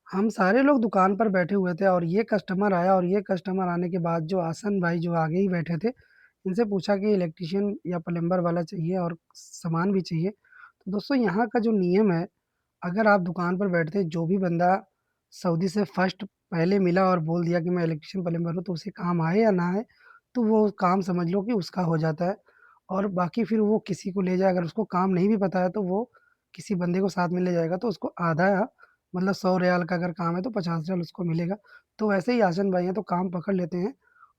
हम सारे लोग दुकान पर बैठे हुए थे और ये कस्टमर आया और ये कस्टमर आने के बाद जो आसन भाई जो आगे ही बैठे थे, इनसे पूछा कि इलेक्ट्रीशियन या प्लम्बर वाला चाहिए और सामान भी चाहिए। तो दोस्तों यहाँ का जो नियम है, अगर आप दुकान पर बैठते जो भी बंदा सऊदी से फर्स्ट पहले मिला और बोल दिया कि मैं इलेक्ट्रीशियन प्लम्बर हूँ, तो उसे काम आए या ना आए, तो वो काम समझ लो कि उसका हो जाता है। और बाकी फिर वो किसी को ले जाए, अगर उसको काम नहीं भी पता है तो वो किसी बंदे को साथ में ले जाएगा तो उसको आधा मतलब 100 रियाल का अगर काम है तो 50 रियाल उसको मिलेगा। तो वैसे ही आसन भाई हैं तो काम पकड़ लेते हैं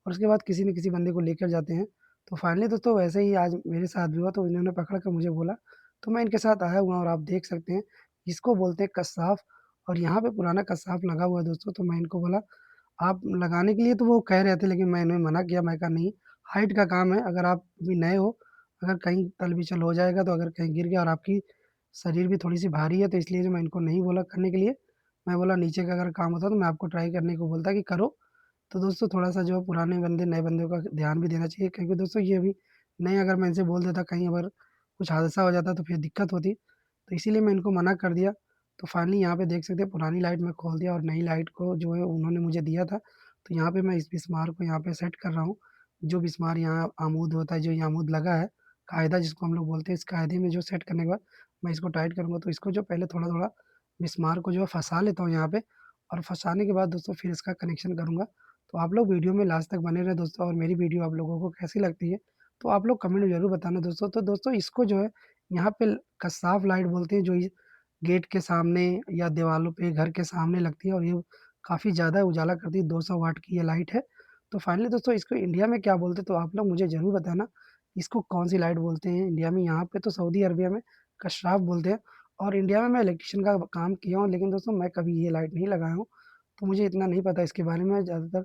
और उसके बाद किसी न किसी बंदे को लेकर जाते हैं। तो फाइनली दोस्तों वैसे ही आज मेरे साथ भी हुआ, तो इन्होंने पकड़ कर मुझे बोला, तो मैं इनके साथ आया हुआ हूँ और आप देख सकते हैं इसको बोलते हैं कस्साफ। और यहाँ पे पुराना कस्साफ लगा हुआ है दोस्तों, तो मैं इनको बोला आप लगाने के लिए, तो वो कह रहे थे लेकिन मैं इन्हें मना किया, मैं कहा नहीं, हाइट का काम है, अगर आप अभी नए हो, अगर कहीं तल-विचल हो जाएगा तो अगर कहीं गिर गया और आपकी शरीर भी थोड़ी-सी भारी है, तो इसलिए जो मैं इनको नहीं बोला करने के लिए। मैं बोला नीचे का अगर काम होता तो मैं आपको ट्राई करने को बोलता कि करो। तो दोस्तों थोड़ा-सा जो है पुराने बंदे नए बंदों का ध्यान भी देना चाहिए, क्योंकि दोस्तों ये भी नहीं, अगर मैं इनसे बोल देता कहीं अगर कुछ हादसा हो जाता तो फिर दिक्कत होती। तो इसीलिए मैं इनको मना कर दिया। तो फाइनली यहाँ पे देख सकते हैं पुरानी लाइट मैं खोल दिया और नई लाइट को जो है उन्होंने मुझे दिया था। तो यहाँ पे मैं इस बिस्मार को यहाँ पे सेट कर रहा हूँ। जो बिस्मार यहाँ आमूद होता है, जो ये आमूद लगा है, कायदा जिसको हम लोग बोलते हैं, इस कायदे में जो सेट करने के बाद मैं इसको टाइट करूँगा, तो इसको जो पहले थोड़ा-थोड़ा मिस्मार को जो है फँसा लेता हूँ यहाँ पे, और फँसाने के बाद दोस्तों फिर इसका कनेक्शन करूँगा। तो आप लोग वीडियो में लास्ट तक बने रहें दोस्तों, और मेरी वीडियो आप लोगों को कैसी लगती है, तो आप लोग कमेंट में ज़रूर बताना दोस्तों। तो दोस्तों इसको जो है यहाँ पे कस्साफ लाइट बोलते हैं, जो ये गेट के सामने या दीवालों पे घर के सामने लगती है और ये काफ़ी ज़्यादा उजाला करती है, 200 वाट की ये लाइट है। तो फाइनली दोस्तों इसको इंडिया में क्या बोलते हैं, तो आप लोग मुझे ज़रूर बताना, इसको कौन-सी लाइट बोलते हैं इंडिया में? यहाँ पे तो सऊदी अरबिया में कशराफ़ बोलते हैं, और इंडिया में मैं इलेक्ट्रीशियन का काम किया हूँ, लेकिन दोस्तों मैं कभी ये लाइट नहीं लगाया हूँ, तो मुझे इतना नहीं पता इसके बारे में। ज़्यादातर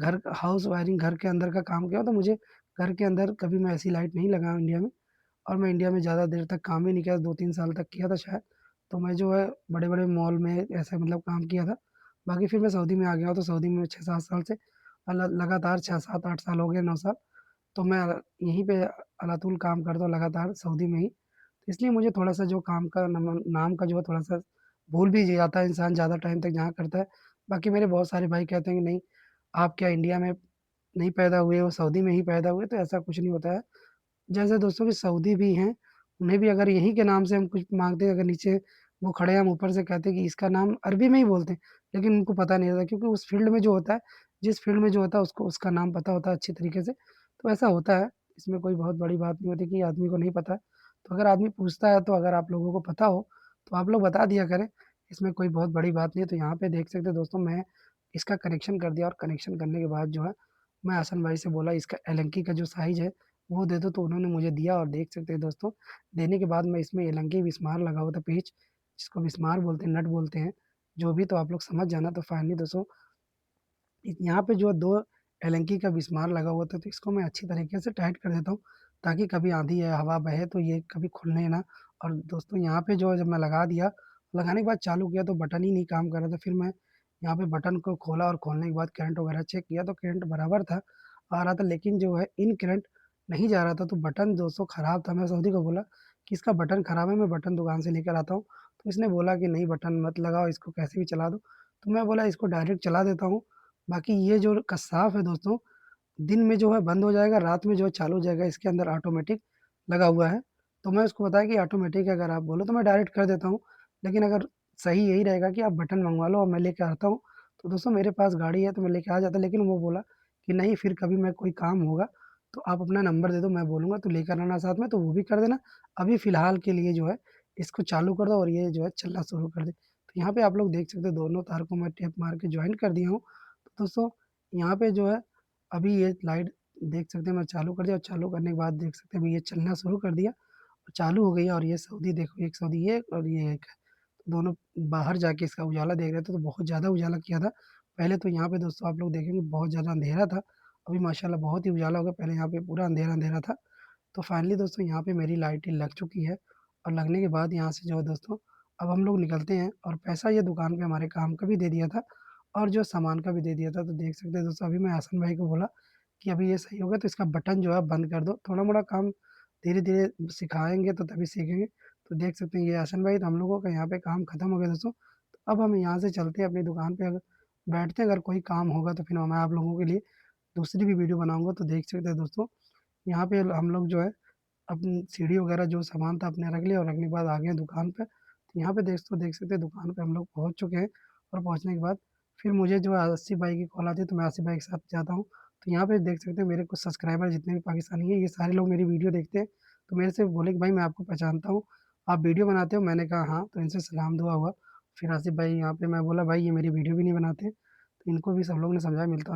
घर हाउस वायरिंग घर के अंदर का काम किया हूँ, तो मुझे घर के अंदर कभी मैं ऐसी लाइट नहीं लगाया हूँ इंडिया में। और मैं इंडिया में ज़्यादा देर तक काम भी नहीं किया, 2-3 साल तक किया था शायद। तो मैं जो है बड़े-बड़े मॉल में ऐसा मतलब काम किया था। बाकी फिर मैं सऊदी में आ गया हूँ, तो सऊदी में 6-7 साल से लगातार 6, 7, 8 साल हो गए, 9 साल। तो मैं यहीं पे अलातूल काम करता हूँ लगातार सऊदी में ही। तो इसलिए मुझे थोड़ा-सा जो काम का नाम का जो है थोड़ा-सा भूल भी जाता है इंसान ज़्यादा टाइम तक जहाँ करता है। बाकी मेरे बहुत सारे भाई कहते हैं कि नहीं, आप क्या इंडिया में नहीं पैदा हुए हो, सऊदी में ही पैदा हुए, तो ऐसा कुछ नहीं होता है। जैसे दोस्तों कि सऊदी भी हैं, उन्हें भी अगर यहीं के नाम से हम कुछ माँगते हैं, अगर नीचे वो खड़े हैं, हम ऊपर से कहते हैं कि इसका नाम अरबी में ही बोलते हैं, लेकिन उनको पता नहीं होता, क्योंकि उस फ़ील्ड में जो होता है, जिस फ़ील्ड में जो होता है उसको उसका नाम पता होता है अच्छी तरीके से। तो ऐसा होता है, इसमें कोई बहुत बड़ी बात नहीं होती कि आदमी को नहीं पता है। तो अगर आदमी पूछता है, तो अगर आप लोगों को पता हो, तो आप लोग बता दिया करें, इसमें कोई बहुत बड़ी बात नहीं है। तो यहाँ पे देख सकते हैं दोस्तों, मैं इसका कनेक्शन कर दिया, और कनेक्शन करने के बाद जो है, मैं हसन भाई से बोला इसका एलेंकी का जो साइज़ है वो दे दो, तो उन्होंने मुझे दिया, और देख सकते हैं दोस्तों, देने के बाद मैं इसमें एलंगी मिस्मार लगा हुआ था, पेंच, जिसको मिस्मार बोलते हैं, नट बोलते हैं, जो भी, तो आप लोग समझ जाना। तो फाइनली दोस्तों यहाँ पे जो 2 एलंकी का मिस्मार लगा हुआ था, तो इसको मैं अच्छी तरीके से टाइट कर देता हूँ, ताकि कभी आँधी या हवा बहे तो ये कभी खुलने ना। और दोस्तों यहाँ पे जो है जब मैं लगा दिया, लगाने के बाद चालू किया तो बटन ही नहीं काम कर रहा था। फिर मैं यहाँ पे बटन को खोला और खोलने के बाद करंट वगैरह चेक किया, तो करंट बराबर था, आ रहा था, लेकिन जो है इन करंट नहीं जा रहा था, तो बटन दोस्तों खराब था। मैं सऊदी को बोला कि इसका बटन खराब है, मैं बटन दुकान से लेकर आता हूँ। तो इसने बोला कि नहीं, बटन मत लगाओ, इसको कैसे भी चला दो। तो मैं बोला इसको डायरेक्ट चला देता हूँ। बाकी ये जो कसाफ़ है दोस्तों, दिन में जो है बंद हो जाएगा, रात में जो है चालू हो जाएगा, इसके अंदर ऑटोमेटिक लगा हुआ है। तो मैं उसको बताया कि ऑटोमेटिक अगर आप बोलो तो मैं डायरेक्ट कर देता हूँ, लेकिन अगर सही यही रहेगा कि आप बटन मँगवा लो और मैं लेके आता हूँ। तो दोस्तों मेरे पास गाड़ी है तो मैं लेके आ जाता, लेकिन वो बोला कि नहीं, फिर कभी मैं कोई काम होगा तो आप अपना नंबर दे दो, मैं बोलूँगा तो लेकर आना साथ में, तो वो भी कर देना। अभी फ़िलहाल के लिए जो है इसको चालू कर दो और ये जो है चलना शुरू कर दे। तो यहाँ पे आप लोग देख सकते हो दोनों तार को मैं टेप मार के जॉइन कर दिया हूँ। तो दोस्तों यहाँ पे जो है अभी ये लाइट देख सकते हैं मैं चालू कर दिया, और चालू करने के बाद देख सकते हैं अभी ये चलना शुरू कर दिया और चालू हो गई है। और ये सऊदी देखो, एक सऊदी ये और ये एक है। तो दोनों बाहर जाके इसका उजाला देख रहे थे, तो बहुत ज़्यादा उजाला किया था। पहले तो यहाँ पे दोस्तों आप लोग देखेंगे बहुत ज़्यादा अंधेरा था, अभी माशाल्लाह बहुत ही उजाला हो गया, पहले यहाँ पे पूरा अंधेरा-अंधेरा था। तो फाइनली दोस्तों यहाँ पे मेरी लाइटें लग चुकी है, और लगने के बाद यहाँ से जो है दोस्तों अब हम लोग निकलते हैं, और पैसा ये दुकान पे हमारे काम का भी दे दिया था और जो सामान का भी दे दिया था। तो देख सकते हैं दोस्तों, अभी मैं हसन भाई को बोला कि अभी ये सही हो गया, तो इसका बटन जो है बंद कर दो। थोड़ा-मोड़ा काम धीरे-धीरे सिखाएँगे तो तभी सीखेंगे। तो देख सकते हैं ये हसन भाई, तो हम लोगों का यहाँ पे काम खत्म हो गया दोस्तों। अब हम यहाँ से चलते हैं अपनी दुकान पे, अगर बैठते हैं, अगर कोई काम होगा तो फिर मैं आप लोगों के लिए दूसरी भी वीडियो बनाऊँगा। तो देख सकते हैं दोस्तों, यहाँ पे हम लोग जो है अपनी सीढ़ी वगैरह जो सामान था अपने रख लिया और रखने के बाद आ गए दुकान पे। तो यहाँ पे दोस्तों देख सकते हैं दुकान पे हम लोग पहुँच चुके हैं और पहुँचने के बाद फिर मुझे जो है आसिफ़ भाई की कॉल आती है, तो मैं आसिफ़ भाई के साथ जाता हूँ। तो यहाँ पे देख सकते हैं मेरे कुछ सब्सक्राइबर जितने भी पाकिस्तानी हैं, ये सारे लोग मेरी वीडियो देखते हैं। तो मेरे से बोले कि भाई मैं आपको पहचानता हूँ, आप वीडियो बनाते हो? मैंने कहा हाँ, तो इनसे सलाम दुआ हुआ। फिर आसिफ़ भाई यहाँ पे, मैं बोला भाई ये मेरी वीडियो भी नहीं बनाते। तो इनको भी सब लोग ने समझाया, मिलता